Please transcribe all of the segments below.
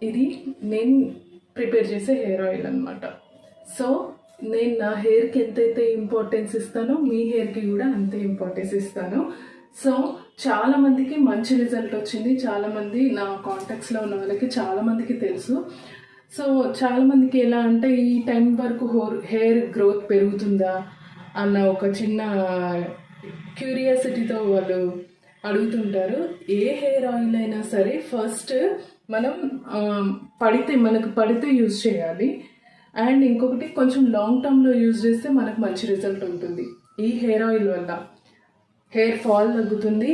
ఇది నేను ప్రిపేర్ చేసే హెయిర్ ఆయిల్ అనమాట. సో నేను నా హెయిర్కి ఎంతైతే ఇంపార్టెన్స్ ఇస్తానో మీ హెయిర్కి కూడా అంతే ఇంపార్టెన్స్ ఇస్తాను. సో చాలామందికి మంచి రిజల్ట్ వచ్చింది. చాలామంది నా కాంటాక్ట్స్లో ఉన్న వాళ్ళకి చాలామందికి తెలుసు. సో చాలామందికి ఎలా అంటే ఈ టైం వరకు హెయిర్ గ్రోత్ పెరుగుతుందా అన్న ఒక చిన్న క్యూరియాసిటీతో వాళ్ళు అడుగుతుంటారు. ఏ హెయిర్ ఆయిల్ అయినా సరే ఫస్ట్ మనం మనకు పడితే యూజ్ చేయాలి. అండ్ ఇంకొకటి కొంచెం లాంగ్ టర్మ్లో యూజ్ చేస్తే మనకు మంచి రిజల్ట్ ఉంటుంది. ఈ హెయిర్ ఆయిల్ వల్ల హెయిర్ ఫాల్ తగ్గుతుంది,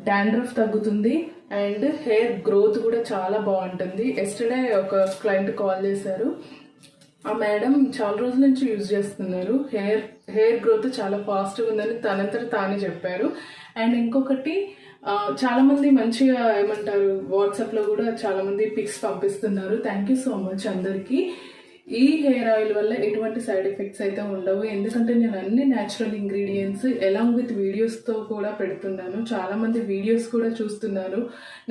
డాండ్రఫ్ తగ్గుతుంది, అండ్ హెయిర్ గ్రోత్ కూడా చాలా బాగుంటుంది. ఎస్టర్డే ఒక క్లయింట్ కాల్ చేశారు. ఆ మేడం చాలా రోజుల నుంచి యూజ్ చేస్తున్నారు, హెయిర్ గ్రోత్ చాలా ఫాస్ట్గా ఉందని తనంతట తానే చెప్పారు. అండ్ ఇంకొకటి చాలామంది మంచిగా ఏమంటారు వాట్సాప్లో కూడా చాలామంది పిక్స్ పంపిస్తున్నారు. థ్యాంక్ యూ సో మచ్ అందరికీ. ఈ హెయిర్ ఆయిల్ వల్ల ఎటువంటి సైడ్ ఎఫెక్ట్స్ అయితే ఉండవు, ఎందుకంటే నేను అన్ని న్యాచురల్ ఇంగ్రీడియంట్స్ ఎలాంగ్ విత్ వీడియోస్తో కూడా పెడుతున్నాను. చాలామంది వీడియోస్ కూడా చూస్తున్నారు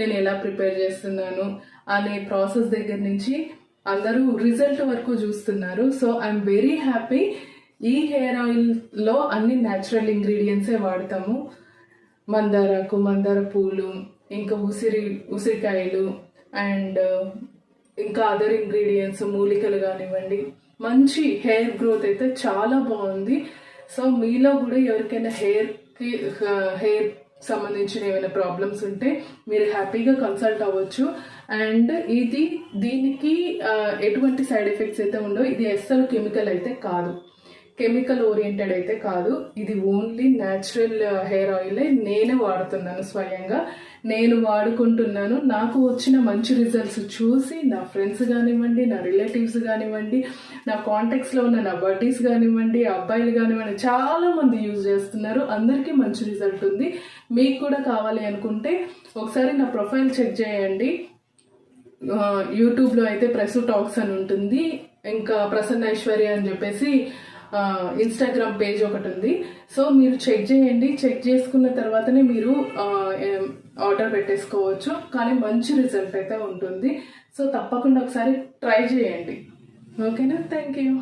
నేను ఎలా ప్రిపేర్ చేస్తున్నాను అనే ప్రాసెస్ దగ్గర నుంచి అందరూ రిజల్ట్ వరకు చూస్తున్నారు. So I'm very happy. ఈ హెయిర్ ఆయిల్లో అన్ని న్యాచురల్ ఇంగ్రీడియంట్సే వాడతాము. మందారాకు, మందార పూలు, ఇంకా ఉసిరికాయలు అండ్ ఇంకా అదర్ ఇంగ్రీడియంట్స్, మూలికలు కానివ్వండి. మంచి హెయిర్ గ్రోత్ అయితే చాలా బాగుంది. సో మీలో కూడా ఎవరికైనా హెయిర్ సంబంధించిన ఏమైనా ప్రాబ్లమ్స్ ఉంటే మీరు హ్యాపీగా కన్సల్ట్ అవ్వచ్చు. అండ్ దీనికి ఎటువంటి సైడ్ ఎఫెక్ట్స్ అయితే ఉండవు. ఇది అస్సలు కెమికల్ అయితే కాదు, కెమికల్ ఓరియంటెడ్ అయితే కాదు. ఇది ఓన్లీ న్యాచురల్ హెయిర్ ఆయిలే. నేనే వాడుతున్నాను, స్వయంగా నేను వాడుకుంటున్నాను. నాకు వచ్చిన మంచి రిజల్ట్స్ చూసి నా ఫ్రెండ్స్ కానివ్వండి, నా రిలేటివ్స్ కానివ్వండి, నా కాంటాక్ట్స్లో ఉన్న నా బడ్డీస్ కానివ్వండి, అబ్బాయిలు కానివ్వండి, చాలామంది యూజ్ చేస్తున్నారు. అందరికీ మంచి రిజల్ట్ ఉంది. మీకు కూడా కావాలి అనుకుంటే ఒకసారి నా ప్రొఫైల్ చెక్ చేయండి. యూట్యూబ్లో అయితే ప్రెస్ టాక్స్ అని ఉంటుంది, ఇంకా ప్రసన్న ఐశ్వర్య అని చెప్పేసి ఇన్స్టాగ్రామ్ పేజ్ ఒకటి ఉంది. సో మీరు చెక్ చేయండి. చెక్ చేసుకున్న తర్వాతనే మీరు ఆర్డర్ పెట్టేసుకోవచ్చు. కానీ మంచి రిజల్ట్ అయితే ఉంటుంది. సో తప్పకుండా ఒకసారి ట్రై చేయండి. ఓకేనా? Thank you.